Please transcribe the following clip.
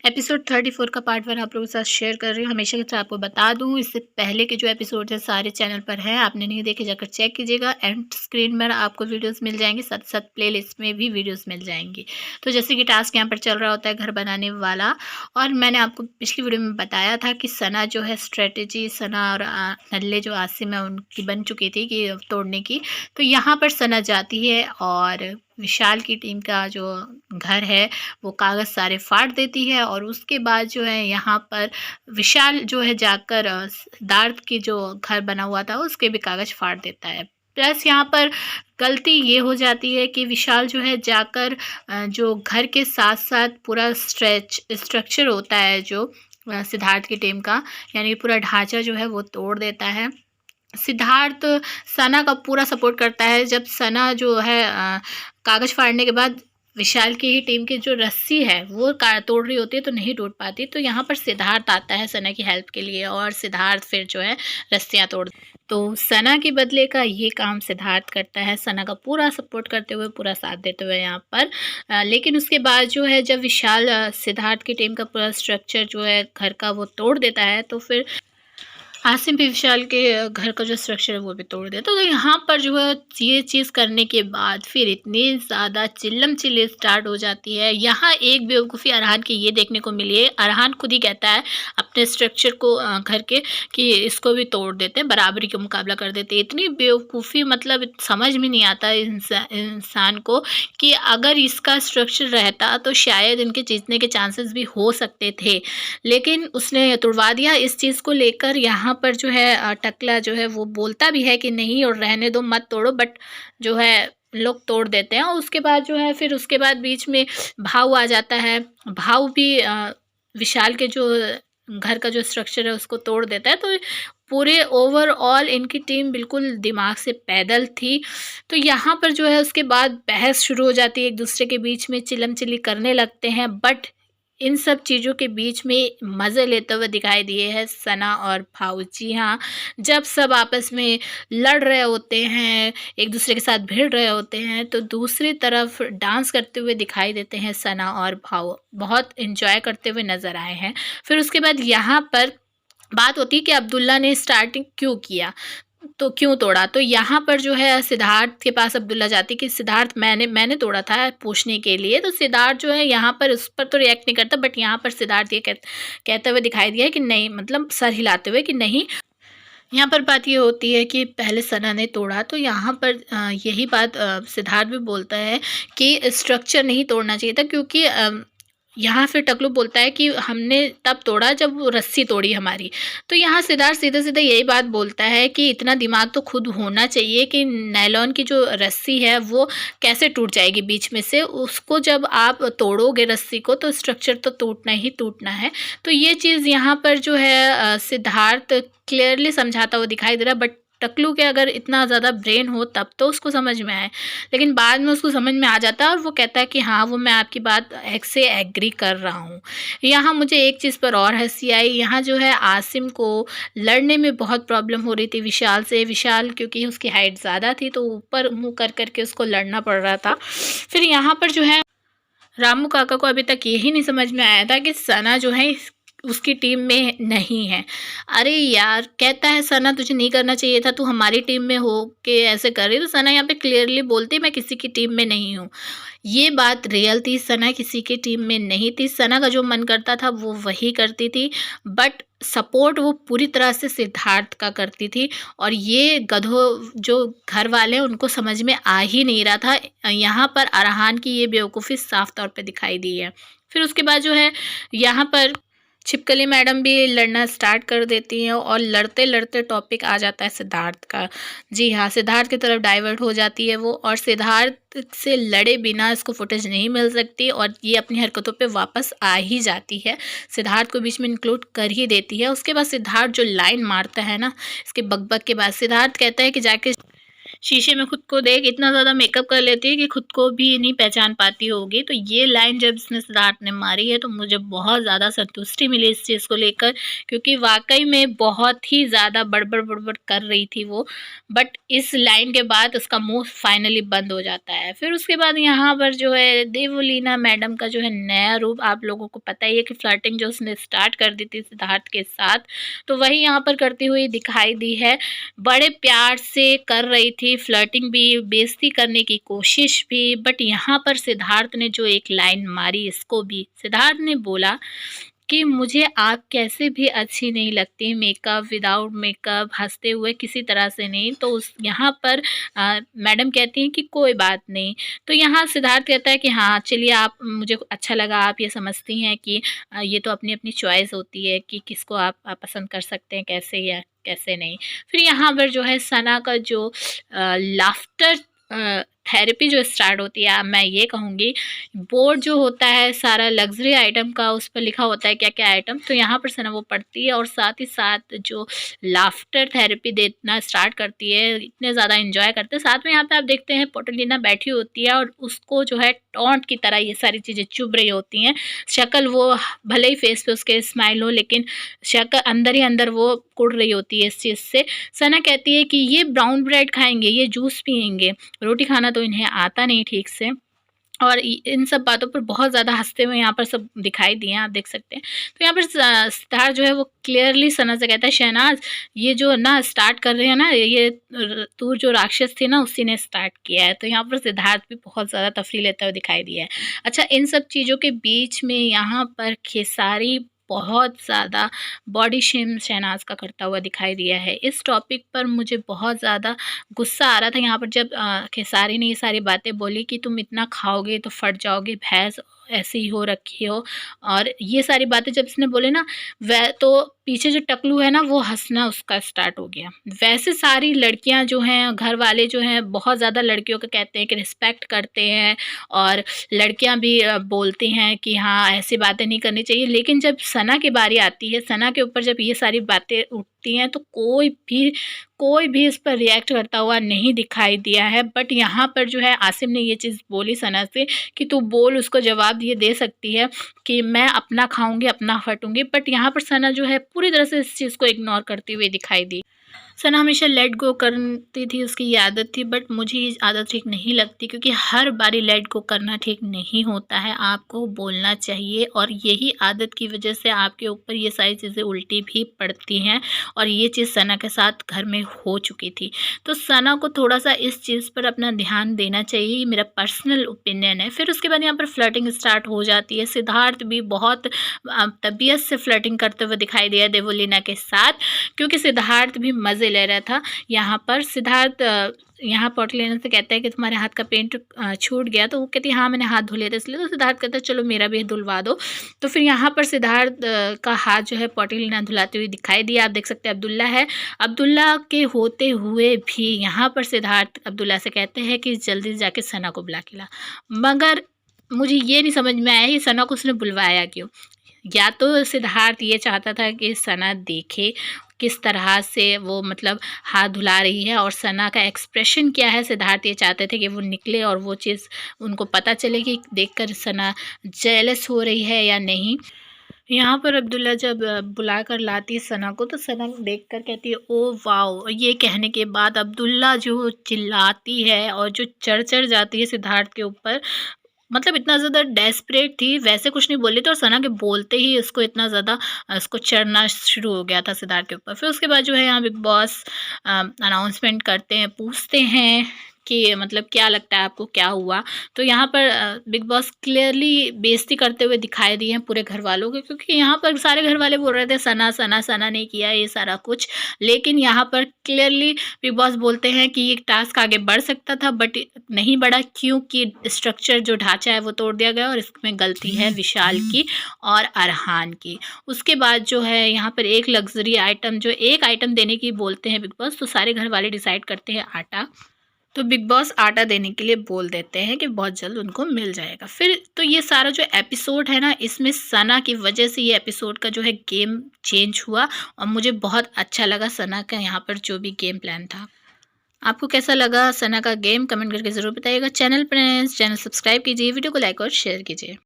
Episode 34 का part 1 आप लोगों के साथ शेयर कर रही हूँ। हमेशा की तरह आपको बता दूँ, इससे पहले के जो एपिसोड है सारे चैनल पर हैं, आपने नहीं देखे जाकर चेक कीजिएगा। एंड स्क्रीन पर आपको वीडियोस मिल जाएंगी, साथ साथ प्लेलिस्ट में भी वीडियोस मिल जाएंगी। तो जैसे कि टास्क यहाँ पर चल रहा होता है घर बनाने वाला, और मैंने आपको पिछली वीडियो में बताया था कि सना जो है स्ट्रेटेजी, सना और नल्ले जो आसिम है उनकी बन चुकी थी कि तोड़ने की। तो यहाँ पर सना जाती है और विशाल की टीम का जो घर है वो कागज़ सारे फाड़ देती है, और उसके बाद जो है यहाँ पर विशाल जो है जाकर सिद्धार्थ की जो घर बना हुआ था उसके भी कागज़ फाड़ देता है। प्लस यहाँ पर गलती ये हो जाती है कि विशाल जो है जाकर जो घर के साथ साथ पूरा स्ट्रक्चर होता है जो सिद्धार्थ की टीम का, यानी पूरा ढांचा जो है वो तोड़ देता है। सिद्धार्थ सना का पूरा सपोर्ट करता है। जब सना जो है कागज़ फाड़ने के बाद विशाल की ही टीम की जो रस्सी है वो तोड़ रही होती है तो नहीं टूट पाती, तो यहाँ पर सिद्धार्थ आता है सना की हेल्प के लिए, और सिद्धार्थ फिर जो है रस्सियाँ तोड़, तो सना के बदले का ये काम सिद्धार्थ करता है, सना का पूरा सपोर्ट करते हुए, पूरा साथ देते हुए यहाँ पर। लेकिन उसके बाद जो है जब विशाल सिद्धार्थ की टीम का पूरा स्ट्रक्चर जो है घर का वो तोड़ देता है, तो फिर आसिम भी विशाल के घर का जो स्ट्रक्चर है वो भी तोड़ दिया। तो यहाँ पर जो है ये चीज़ करने के बाद फिर इतनी ज़्यादा चिल्लम चिल्ली स्टार्ट हो जाती है। यहाँ एक बेवकूफ़ी अरहान की ये देखने को मिली है। अरहान खुद ही कहता है अपने स्ट्रक्चर को घर के कि इसको भी तोड़ देते हैं, बराबरी का मुकाबला कर देते हैं। इतनी बेवकूफ़ी, मतलब समझ में नहीं आता इंसान को कि अगर इसका स्ट्रक्चर रहता तो शायद इनके जीतने के चांसेस भी हो सकते थे, लेकिन उसने तुड़वा दिया। इस चीज़ को लेकर यहाँ पर जो है टकला जो है वो बोलता भी है कि नहीं और रहने दो, मत तोड़ो, बट जो है लोग तोड़ देते हैं। और उसके बाद जो है फिर उसके बाद बीच में भाव आ जाता है। भाव भी विशाल के जो घर का जो स्ट्रक्चर है उसको तोड़ देता है। तो पूरे ओवरऑल इनकी टीम बिल्कुल दिमाग से पैदल थी। तो यहाँ पर जो है उसके बाद बहस शुरू हो जाती है, एक दूसरे के बीच में चिलम चिली करने लगते हैं। बट इन सब चीज़ों के बीच में मज़े लेते हुए दिखाई दिए हैं सना और भाऊ। जी हाँ, जब सब आपस में लड़ रहे होते हैं, एक दूसरे के साथ भिड़ रहे होते हैं, तो दूसरी तरफ डांस करते हुए दिखाई देते हैं सना और भाऊ। बहुत एंजॉय करते हुए नज़र आए हैं। फिर उसके बाद यहाँ पर बात होती है कि अब्दुल्ला ने स्टार्टिंग क्यों किया, तो क्यों तोड़ा। तो यहाँ पर जो है सिद्धार्थ के पास अब्दुल्ला जाती कि सिद्धार्थ मैंने तोड़ा था पूछने के लिए। तो सिद्धार्थ जो है यहाँ पर उस पर तो रिएक्ट नहीं करता, बट यहाँ पर सिद्धार्थ ये कहते हुए दिखाई दिया है कि नहीं, मतलब सर हिलाते हुए कि नहीं। यहाँ पर बात ये होती है कि पहले सना ने तोड़ा, तो यहाँ पर यही बात सिद्धार्थ भी बोलता है कि स्ट्रक्चर नहीं तोड़ना चाहिए था, क्योंकि यहाँ फिर टकलू बोलता है कि हमने तब तोड़ा जब वो रस्सी तोड़ी हमारी। तो यहाँ सिद्धार्थ सीधे सीधे यही बात बोलता है कि इतना दिमाग तो खुद होना चाहिए कि नायलॉन की जो रस्सी है वो कैसे टूट जाएगी बीच में से, उसको जब आप तोड़ोगे रस्सी को तो स्ट्रक्चर तो टूटना ही टूटना है। तो ये चीज़ यहाँ पर जो है सिद्धार्थ क्लियरली समझाता हुआ दिखाई दे रहा है। बट टकलू के अगर इतना ज़्यादा ब्रेन हो तब तो उसको समझ में आए, लेकिन बाद में उसको समझ में आ जाता है और वो कहता है कि हाँ, वो मैं आपकी बात से एग्री कर रहा हूँ। यहाँ मुझे एक चीज़ पर और हंसी आई। यहाँ जो है आसिम को लड़ने में बहुत प्रॉब्लम हो रही थी विशाल से। विशाल क्योंकि उसकी हाइट ज़्यादा थी तो ऊपर मुँह कर करके उसको लड़ना पड़ रहा था। फिर यहाँ पर जो है रामू काका को अभी तक यही नहीं समझ में आया था कि सना जो है उसकी टीम में नहीं है। अरे यार, कहता है सना तुझे नहीं करना चाहिए था, तू हमारी टीम में हो के ऐसे कर रही। तो सना यहाँ पे क्लियरली बोलती मैं किसी की टीम में नहीं हूँ। ये बात रियल थी, सना किसी की टीम में नहीं थी। सना का जो मन करता था वो वही करती थी, बट सपोर्ट वो पूरी तरह से सिद्धार्थ का करती थी। और ये गधों जो घर वाले हैं उनको समझ में आ ही नहीं रहा था। यहाँ पर अरहान की ये बेवकूफ़ी साफ तौर पे दिखाई दी है। फिर उसके बाद जो है यहाँ पर छिपकली मैडम भी लड़ना स्टार्ट कर देती हैं, और लड़ते लड़ते टॉपिक आ जाता है सिद्धार्थ का। जी हाँ, सिद्धार्थ की तरफ डाइवर्ट हो जाती है वो, और सिद्धार्थ से लड़े बिना इसको फुटेज नहीं मिल सकती, और ये अपनी हरकतों पे वापस आ ही जाती है। सिद्धार्थ को बीच में इंक्लूड कर ही देती है। उसके बाद सिद्धार्थ जो लाइन मारता है ना, इसके बकबक के बाद सिद्धार्थ कहता है कि जाके शीशे में खुद को देख, इतना ज़्यादा मेकअप कर लेती है कि खुद को भी नहीं पहचान पाती होगी। तो ये लाइन जब इसने सिद्धार्थ ने मारी है तो मुझे बहुत ज़्यादा संतुष्टि मिली इस चीज़ को लेकर, क्योंकि वाक़ई में बहुत ही ज़्यादा बड़बड़ कर रही थी वो। बट इस लाइन के बाद उसका मुँह फाइनली बंद हो जाता है। फिर उसके बाद यहाँ पर जो है देवलीना मैडम का जो है नया रूप, आप लोगों को पता ही है कि फ्लर्टिंग जो उसने स्टार्ट कर दी थी सिद्धार्थ के साथ, तो वही यहाँ पर करती हुई दिखाई दी है। बड़े प्यार से कर रही थी, फ्लर्टिंग भी, बेइज्जती करने की कोशिश भी, बट यहाँ पर सिद्धार्थ ने जो एक लाइन मारी, इसको भी सिद्धार्थ ने बोला कि मुझे आप कैसे भी अच्छी नहीं लगती, मेकअप, विदाउट मेकअप, हँसते हुए, किसी तरह से नहीं। तो उस यहाँ पर मैडम कहती हैं कि कोई बात नहीं। तो यहाँ सिद्धार्थ कहता है कि हाँ, चलिए, आप, मुझे अच्छा लगा, आप ये समझती हैं कि ये तो अपनी-अपनी चॉइस होती है कि किसको आप पसंद कर सकते हैं, कैसे या कैसे नहीं। फिर यहाँ पर जो है सना का जो लाफ्टर थेरेपी जो स्टार्ट होती है, मैं ये कहूँगी, बोर्ड जो होता है सारा लग्ज़री आइटम का, उस पर लिखा होता है क्या-क्या आइटम, तो यहाँ पर सना वो पढ़ती है और साथ ही साथ जो लाफ्टर थेरेपी देना स्टार्ट करती है, इतने ज़्यादा एन्जॉय करते हैं। साथ में यहाँ पे आप देखते हैं पोर्टलिना बैठी होती है और उसको जो है टॉन्ट की तरह ये सारी चीज़ें चुभ रही होती हैं। शक्ल वो, भले ही फेस पे उसके स्माइल हो, लेकिन शक्ल अंदर ही अंदर वो कुढ़ रही होती है इस चीज़ से। सना कहती है कि ये ब्राउन ब्रेड खाएँगे, ये जूस पिएँगे, रोटी खाना तो इन्हें आता नहीं ठीक से। और इन सब बातों पर बहुत ज़्यादा हँसते हुए यहाँ पर सब दिखाई दिए हैं, आप देख सकते हैं। तो यहाँ पर सिद्धार्थ जो है वो क्लियरली सना से कहता है, शहनाज़, ये जो ना स्टार्ट कर रहे हैं ना, ये तू जो राक्षस थी ना, उसी ने स्टार्ट किया है। तो यहाँ पर सिद्धार्थ भी बहुत ज़्यादा तफरीह लेता हुआ दिखाई दिया है। अच्छा, इन सब चीज़ों के बीच में यहाँ पर खेसारी बहुत ज़्यादा बॉडी शेम शहनाज़ का करता हुआ दिखाई दिया है। इस टॉपिक पर मुझे बहुत ज़्यादा गुस्सा आ रहा था यहाँ पर जब खेसारी ने ये सारी बातें बोली कि तुम इतना खाओगे तो फट जाओगे, भैंस ऐसी ही हो रखी हो, और ये सारी बातें जब इसने बोले ना, वह तो पीछे जो टकलू है ना, वो हँसना उसका स्टार्ट हो गया। वैसे सारी लड़कियाँ जो हैं, घर वाले जो हैं, बहुत ज़्यादा लड़कियों को कहते हैं कि रिस्पेक्ट करते हैं, और लड़कियाँ भी बोलती हैं कि हाँ, ऐसी बातें नहीं करनी चाहिए। लेकिन जब सना की बारी आती है, सना के ऊपर जब ये सारी बातें उठती हैं, तो कोई भी इस पर रिएक्ट करता हुआ नहीं दिखाई दिया है। बट यहाँ पर जो है आसिम ने ये चीज़ बोली सना से कि तू बोल, उसको जवाब ये दे सकती है कि मैं अपना खाऊँगी, अपना फटूँगी। बट यहाँ पर सना जो है पूरी तरह से इस चीज़ को इग्नोर करती हुई दिखाई दी। सना हमेशा लेट गो करती थी, उसकी ये आदत थी, बट मुझे ये आदत ठीक नहीं लगती, क्योंकि हर बारी लेट गो करना ठीक नहीं होता है, आपको बोलना चाहिए। और यही आदत की वजह से आपके ऊपर ये सारी चीज़ें उल्टी भी पड़ती हैं, और ये चीज़ सना के साथ घर में हो चुकी थी। तो सना को थोड़ा-सा इस चीज़ पर अपना ध्यान देना चाहिए, ये मेरा पर्सनल ओपिनियन है। फिर उसके बाद यहाँ पर फ्लर्टिंग स्टार्ट हो जाती है। सिद्धार्थ भी बहुत तबीयत से फ्लर्टिंग करते हुए दिखाई दिया देवलीना के साथ, क्योंकि सिद्धार्थ भी मज़े ले रहा था। यहाँ पर सिद्धार्थ यहाँ पोर्टलिना से कहता है कि तुम्हारे हाथ का पेंट छूट गया, तो वो कहती है हाँ, मैंने हाथ धो लिया था इसलिए। तो सिद्धार्थ कहता है चलो मेरा भी धुलवा दो। तो फिर यहाँ पर सिद्धार्थ का हाथ जो है पोर्टलिना धुलाती हुई दिखाई दिया। आप देख सकते हैं अब्दुल्ला है। अब्दुल्ला के होते हुए भी यहाँ पर सिद्धार्थ अब्दुल्ला से कहते हैं कि जल्दी जाके सना को बुला के ला। मगर मुझे ये नहीं समझ में आया ये सना को उसने बुलवाया क्यों? या तो सिद्धार्थ ये चाहता था कि सना देखे किस तरह से वो मतलब हाथ धुला रही है, और सना का एक्सप्रेशन क्या है। सिद्धार्थ ये चाहते थे कि वो निकले और वो चीज़ उनको पता चले कि देखकर सना जेलस हो रही है या नहीं। यहाँ पर अब्दुल्ला जब बुला कर लाती है सना को, तो सना देख कर कहती है ओ वाओ। ये कहने के बाद अब्दुल्ला जो चिल्लाती है और जो चढ़ जाती है सिद्धार्थ के ऊपर, मतलब इतना ज़्यादा डेस्परेट थी, वैसे कुछ नहीं बोली थी, और सना के बोलते ही इसको इतना ज़्यादा इसको चढ़ना शुरू हो गया था सिद्धार्थ के ऊपर। फिर उसके बाद जो है यहाँ बिग बॉस अनाउंसमेंट करते हैं, पूछते हैं कि मतलब क्या लगता है आपको, क्या हुआ। तो यहाँ पर बिग बॉस क्लियरली बेइज्जती करते हुए दिखाई दिए हैं पूरे घर वालों को, क्योंकि यहाँ पर सारे घर वाले बोल रहे थे सना सना सना ने किया ये सारा कुछ। लेकिन यहाँ पर क्लियरली बिग बॉस बोलते हैं कि ये टास्क आगे बढ़ सकता था, बट नहीं बढ़ा, क्योंकि स्ट्रक्चर जो ढांचा है वो तोड़ दिया गया, और इसमें गलती है विशाल की और अरहान की। उसके बाद जो है यहाँ पर एक लग्जरी आइटम, जो एक आइटम देने की बोलते हैं बिग बॉस, तो सारे घर वाले डिसाइड करते हैं आटा। तो बिग बॉस आटा देने के लिए बोल देते हैं कि बहुत जल्द उनको मिल जाएगा। फिर तो ये सारा जो एपिसोड है ना, इसमें सना की वजह से ये एपिसोड का जो है गेम चेंज हुआ, और मुझे बहुत अच्छा लगा सना का यहाँ पर जो भी गेम प्लान था। आपको कैसा लगा सना का गेम कमेंट करके ज़रूर बताइएगा। चैनल पर नए हैं, चैनल सब्सक्राइब कीजिए, वीडियो को लाइक और शेयर कीजिए।